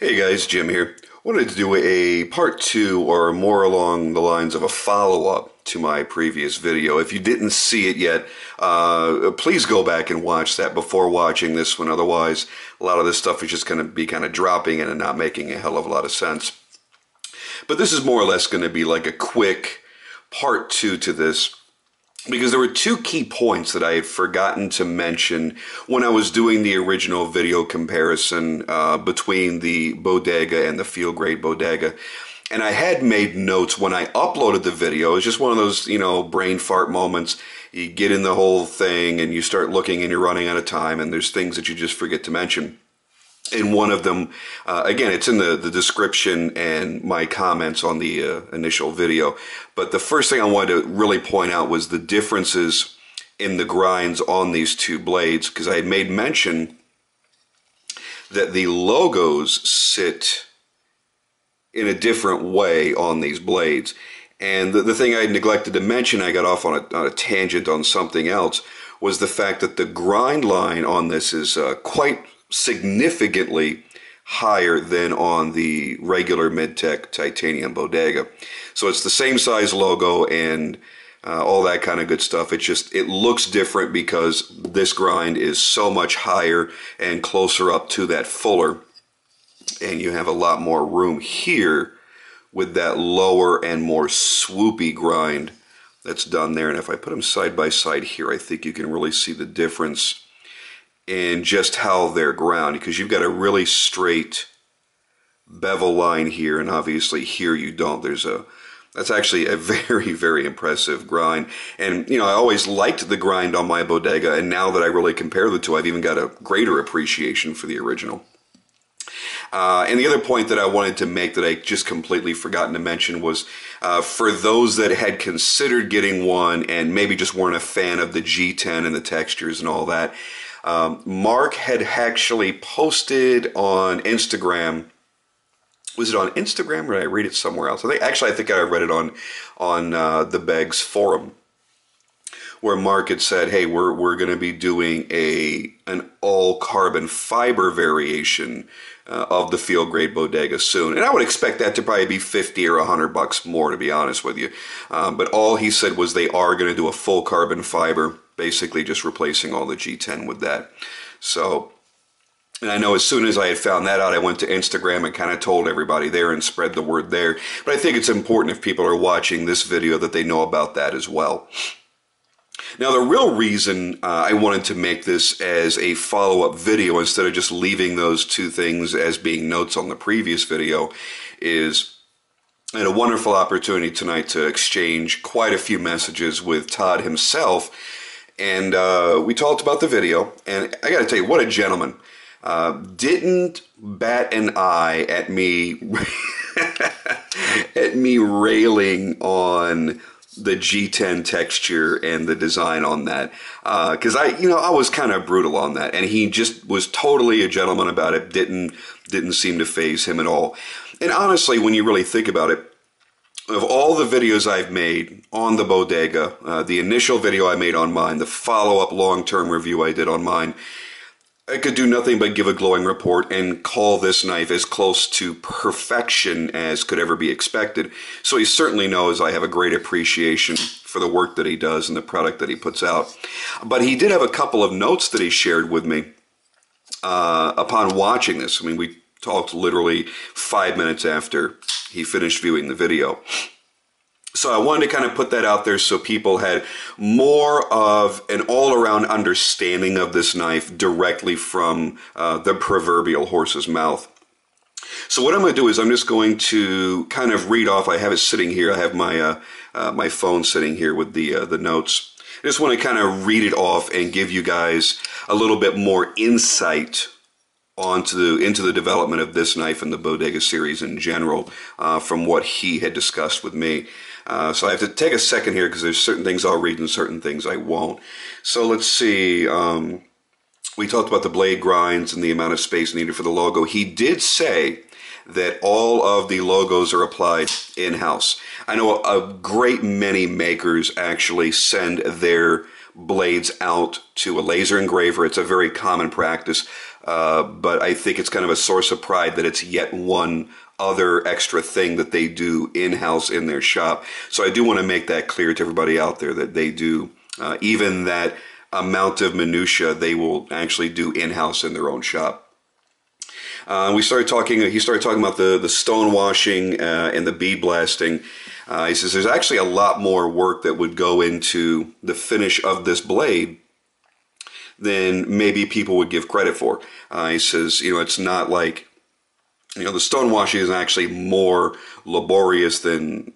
Hey guys, Jim here. Wanted to do a part two or more along the lines of a follow-up to my previous video. If you didn't see it yet, please go back and watch that before watching this one. Otherwise, a lot of this stuff is just going to be kind of dropping in and not making a hell of a lot of sense. But this is more or less going to be like a quick part two to this, because there were two key points that I had forgotten to mention when I was doing the original video comparison between the Bodega and the Field Grade Bodega. And I had made notes when I uploaded the video. It was just one of those, brain fart moments. You get in the whole thing and you start looking and you're running out of time, and there's things that you just forget to mention. And one of them, again, it's in the description and my comments on the initial video. But the first thing I wanted to really point out was the differences in the grinds on these two blades, because I had made mention that the logos sit in a different way on these blades. And the thing I neglected to mention, I got off on a tangent on something else, was the fact that the grind line on this is quite significantly higher than on the regular Midtech titanium Bodega. So it's the same size logo and all that kind of good stuff. It looks different because this grind is so much higher and closer up to that fuller, and you have a lot more room here with that lower and more swoopy grind that's done there. And if I put them side by side here, I think you can really see the difference in just how they're ground, because you've got a really straight bevel line here, and obviously here you don't. That's actually a very, very impressive grind. And I always liked the grind on my Bodega, and now that I really compare the two, I've even got a greater appreciation for the original. And the other point that I wanted to make that I just completely forgotten to mention was for those that had considered getting one and maybe just weren't a fan of the G10 and the textures and all that, Mark had actually posted on Instagram. Was it on Instagram, or did I read it somewhere else? I think I read it on the Beggs forum, where Mark had said, "Hey, we're going to be doing an all carbon fiber variation of the Field Grade Bodega soon," and I would expect that to probably be $50 or $100 more, to be honest with you. But all he said was they are going to do a full carbon fiber, basically just replacing all the G10 with that. So, and I know as soon as I had found that out, I went to Instagram and kind of told everybody there and spread the word there. But I think it's important, if people are watching this video, that they know about that as well. Now, the real reason I wanted to make this as a follow-up video instead of just leaving those two things as being notes on the previous video is I had a wonderful opportunity tonight to exchange quite a few messages with Todd himself. And we talked about the video, and I got to tell you, what a gentleman. Didn't bat an eye at me at me railing on the G10 texture and the design on that, because I was kind of brutal on that, and he just was totally a gentleman about it. Didn't seem to faze him at all. And honestly, when you really think about it, of all the videos I've made on the Bodega, the initial video I made on mine, the follow-up long-term review I did on mine, I could do nothing but give a glowing report and call this knife as close to perfection as could ever be expected. So he certainly knows I have a great appreciation for the work that he does and the product that he puts out. But he did have a couple of notes that he shared with me upon watching this. I mean, we talked literally 5 minutes after he finished viewing the video. So I wanted to kind of put that out there so people had more of an all-around understanding of this knife directly from the proverbial horse's mouth. So what I'm going to do is I'm just going to kind of read off. I have it sitting here. I have my phone sitting here with the notes. I just want to kind of read it off and give you guys a little bit more insight into the development of this knife and the Bodega series in general from what he had discussed with me. So I have to take a second here because there's certain things I'll read and certain things I won't. So let's see. We talked about the blade grinds and the amount of space needed for the logo. He did say that all of the logos are applied in-house. I know a great many makers actually send their blades out to a laser engraver. It's a very common practice. but I think it's kind of a source of pride that it's yet one other extra thing that they do in-house in their shop. So I do want to make that clear to everybody out there that they do even that amount of minutia they will actually do in-house in their own shop. He started talking about the stone washing and the bead blasting. He says there's actually a lot more work that would go into the finish of this blade than maybe people would give credit for. He says, it's not like, the stone washing is actually more laborious than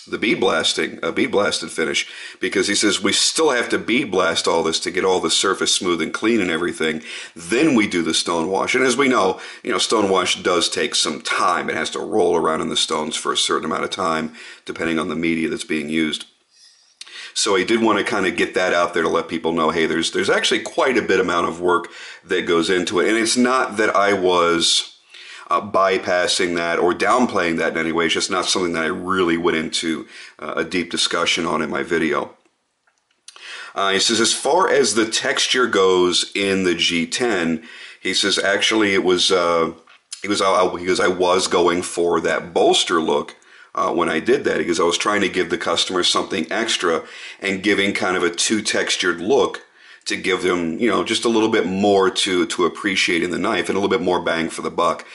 the bead blasted finish, because he says we still have to bead blast all this to get all the surface smooth and clean and everything. Then we do the stone wash. And as we know, stone wash does take some time. It has to roll around in the stones for a certain amount of time, depending on the media that's being used. So I did want to kind of get that out there to let people know, hey, there's actually quite a bit amount of work that goes into it. And it's not that I was bypassing that or downplaying that in any way. It's just not something that I really went into a deep discussion on in my video. He says, as far as the texture goes in the G10, he says, actually it was, because I was going for that bolster look when I did that, because I was trying to give the customer something extra and giving kind of a two-textured look to give them, just a little bit more to appreciate in the knife and a little bit more bang for the buck.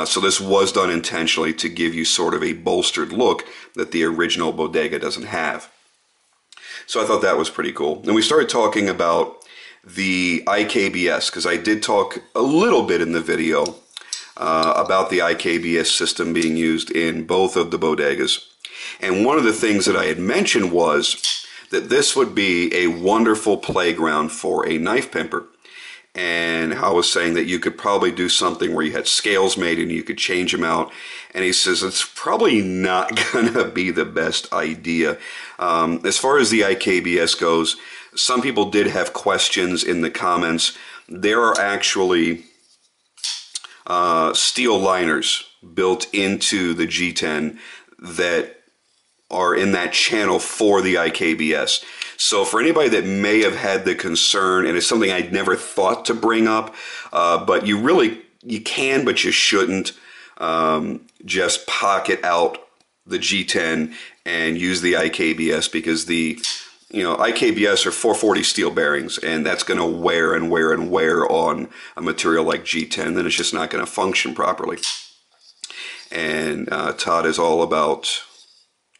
So this was done intentionally to give you sort of a bolstered look that the original Bodega doesn't have. So I thought that was pretty cool. And we started talking about the IKBS, because I did talk a little bit in the video about the IKBS system being used in both of the bodegas. And one of the things that I had mentioned was that this would be a wonderful playground for a knife pimper. And I was saying that you could probably do something where you had scales made and you could change them out. And he says it's probably not going to be the best idea. As far as the IKBS goes, some people did have questions in the comments. There are actually steel liners built into the G10 that are in that channel for the IKBS. So for anybody that may have had the concern, and it's something I'd never thought to bring up, but you can, but you shouldn't just pocket out the G10 and use the IKBS, because the IKBS are 440 steel bearings, and that's going to wear and wear and wear on a material like G10, then it's just not going to function properly. And Todd is all about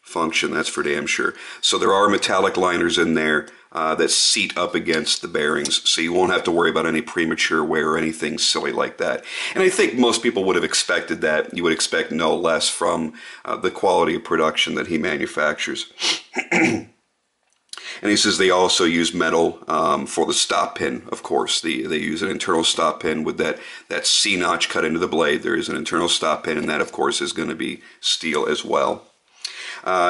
function, that's for damn sure. So there are metallic liners in there that seat up against the bearings, so you won't have to worry about any premature wear or anything silly like that. And I think most people would have expected that. You would expect no less from the quality of production that he manufactures. And he says they also use metal for the stop pin, of course. They use an internal stop pin with that C-notch cut into the blade. There is an internal stop pin, and that, of course, is going to be steel as well.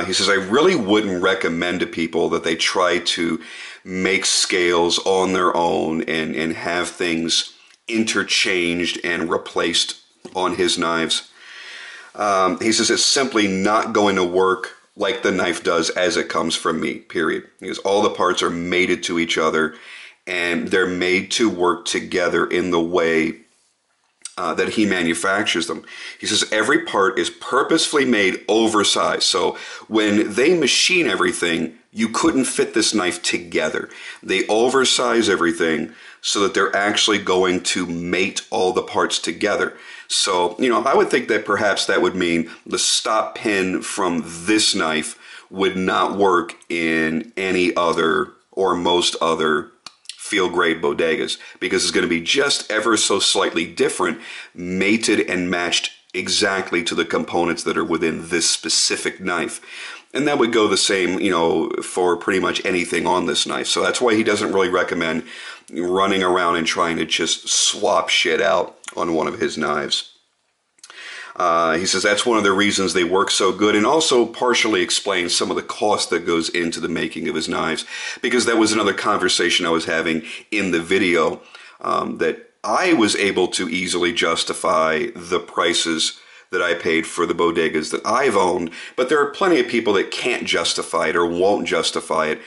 He says, I really wouldn't recommend to people that they try to make scales on their own and have things interchanged and replaced on his knives. He says it's simply not going to work like the knife does as it comes from me, period. Because all the parts are mated to each other, and they're made to work together in the way that he manufactures them. He says every part is purposefully made oversized. So when they machine everything, you couldn't fit this knife together. They oversize everything so that they're actually going to mate all the parts together. So, I would think that perhaps that would mean the stop pin from this knife would not work in any other or most other field grade bodegas, because it's going to be just ever so slightly different, mated and matched exactly to the components that are within this specific knife. And that would go the same, for pretty much anything on this knife. So that's why he doesn't really recommend running around and trying to just swap shit out on one of his knives. He says that's one of the reasons they work so good, and also partially explains some of the cost that goes into the making of his knives, because that was another conversation I was having in the video, that I was able to easily justify the prices that I paid for the bodegas that I've owned, but there are plenty of people that can't justify it or won't justify it.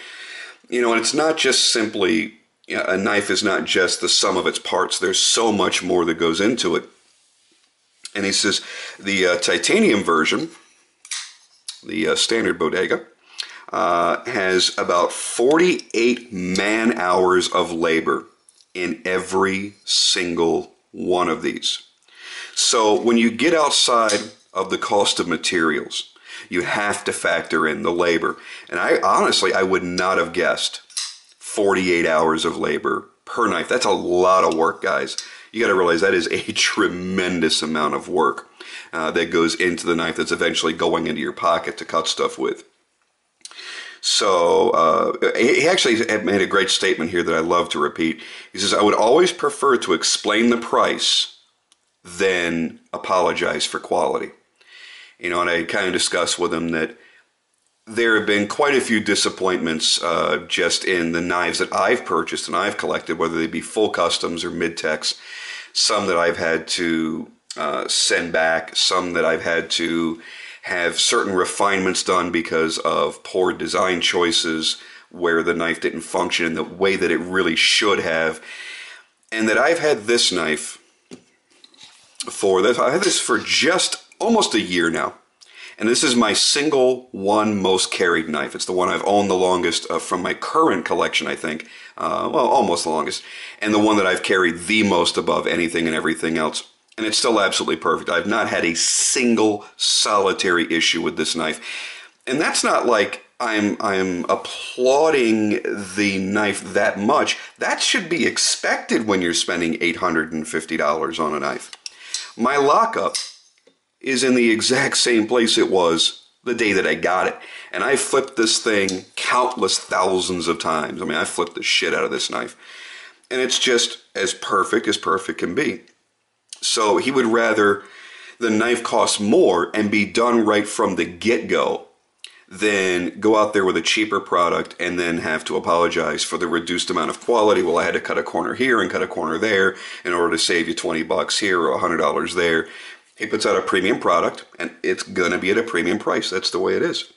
And it's not just simply a knife is not just the sum of its parts. There's so much more that goes into it. And he says the titanium version, the standard Bodega, has about 48 man-hours of labor in every single one of these. So when you get outside of the cost of materials, you have to factor in the labor. And I would not have guessed 48 hours of labor per knife. That's a lot of work, guys. You got to realize that is a tremendous amount of work that goes into the knife that's eventually going into your pocket to cut stuff with. So he actually made a great statement here that I love to repeat. He says, I would always prefer to explain the price than apologize for quality. You know, and I kind of discussed with him that there have been quite a few disappointments just in the knives that I've purchased and I've collected, whether they be full customs or mid-techs. Some that I've had to send back, some that I've had to have certain refinements done because of poor design choices where the knife didn't function in the way that it really should have. And that I've had this knife I've had this for just almost a year now. And this is my single one most carried knife. It's the one I've owned the longest from my current collection, I think. Well, almost the longest. And the one that I've carried the most above anything and everything else. And it's still absolutely perfect. I've not had a single solitary issue with this knife. And that's not like I'm applauding the knife that much. That should be expected when you're spending $850 on a knife. My lockup is in the exact same place it was the day that I got it. And I flipped this thing countless thousands of times. I mean, I flipped the shit out of this knife. And it's just as perfect can be. So he would rather the knife cost more and be done right from the get-go than go out there with a cheaper product and then have to apologize for the reduced amount of quality. Well, I had to cut a corner here and cut a corner there in order to save you $20 here or $100 there. He puts out a premium product, and it's going to be at a premium price. That's the way it is.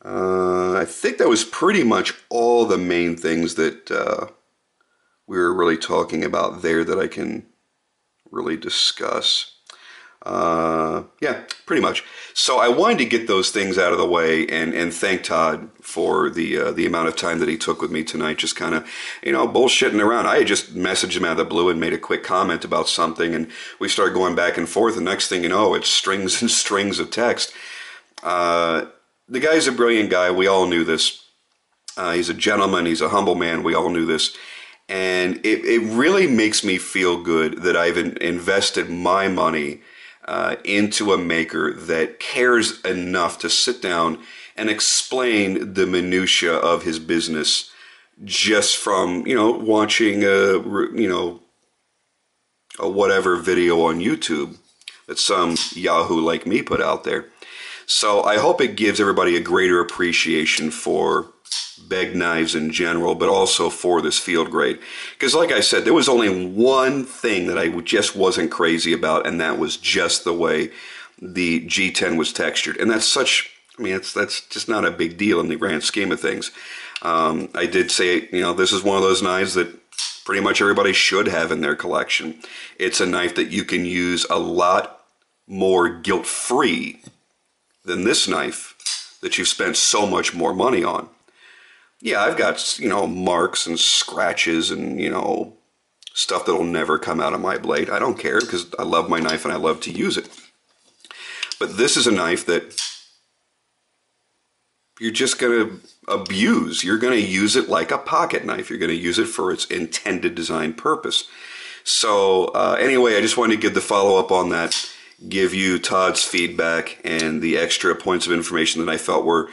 I think that was pretty much all the main things that we were really talking about there that I can really discuss. Yeah, pretty much. So I wanted to get those things out of the way and thank Todd for the amount of time that he took with me tonight, just kind of, bullshitting around. I had just messaged him out of the blue and made a quick comment about something, and we started going back and forth. The next thing you know, it's strings and strings of text. The guy's a brilliant guy. We all knew this. He's a gentleman. He's a humble man. We all knew this. And it really makes me feel good that I've invested my money into a maker that cares enough to sit down and explain the minutia of his business just from, watching a whatever video on YouTube that some Yahoo like me put out there. So I hope it gives everybody a greater appreciation for Begg knives in general, but also for this field grade. Because like I said, there was only one thing that I just wasn't crazy about, and that was just the way the G10 was textured. And that's that's just not a big deal in the grand scheme of things. I did say, this is one of those knives that pretty much everybody should have in their collection. It's a knife that you can use a lot more guilt-free than this knife that you've spent so much more money on. Yeah, I've got, marks and scratches and, stuff that'll never come out of my blade. I don't care because I love my knife and I love to use it. But this is a knife that you're just going to abuse. You're going to use it like a pocket knife. You're going to use it for its intended design purpose. So anyway, I just wanted to give the follow-up on that, give you Todd's feedback and the extra points of information that I felt were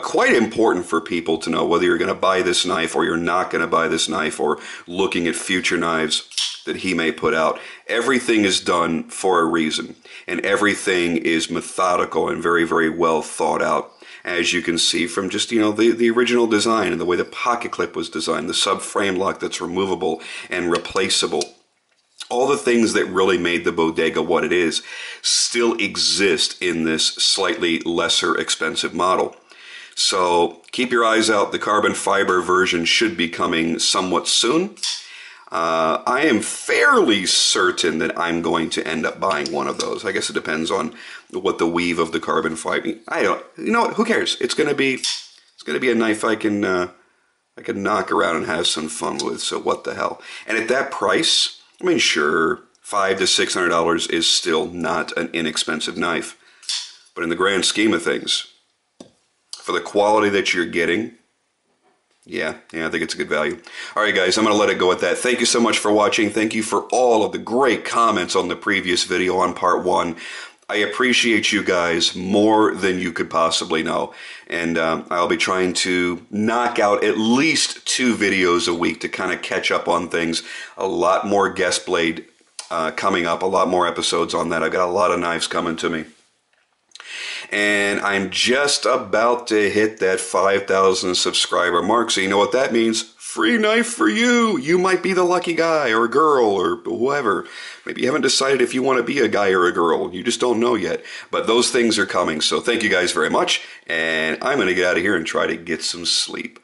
quite important for people to know, whether you're going to buy this knife or you're not going to buy this knife, or looking at future knives that he may put out. Everything is done for a reason, and everything is methodical and very, very well thought out, as you can see from just, the original design and the way the pocket clip was designed, the subframe lock that's removable and replaceable. All the things that really made the Bodega what it is still exist in this slightly lesser expensive model. So keep your eyes out. The carbon fiber version should be coming somewhat soon. I am fairly certain that I'm going to end up buying one of those. I guess it depends on what the weave of the carbon fiber. I don't. You know what? Who cares? It's gonna be a knife I can knock around and have some fun with. So what the hell? And at that price, I mean, sure, $500 to $600 is still not an inexpensive knife, but in the grand scheme of things, for the quality that you're getting, yeah, I think it's a good value. All right, guys, I'm going to let it go at that. Thank you so much for watching. Thank you for all of the great comments on the previous video on part 1. I appreciate you guys more than you could possibly know. And I'll be trying to knock out at least 2 videos a week to kind of catch up on things. A lot more guest blade coming up, a lot more episodes on that. I've got a lot of knives coming to me. And I'm just about to hit that 5,000 subscriber mark. So you know what that means? Free knife for you. You might be the lucky guy or girl or whoever. Maybe you haven't decided if you want to be a guy or a girl. You just don't know yet. But those things are coming. So thank you guys very much. And I'm going to get out of here and try to get some sleep.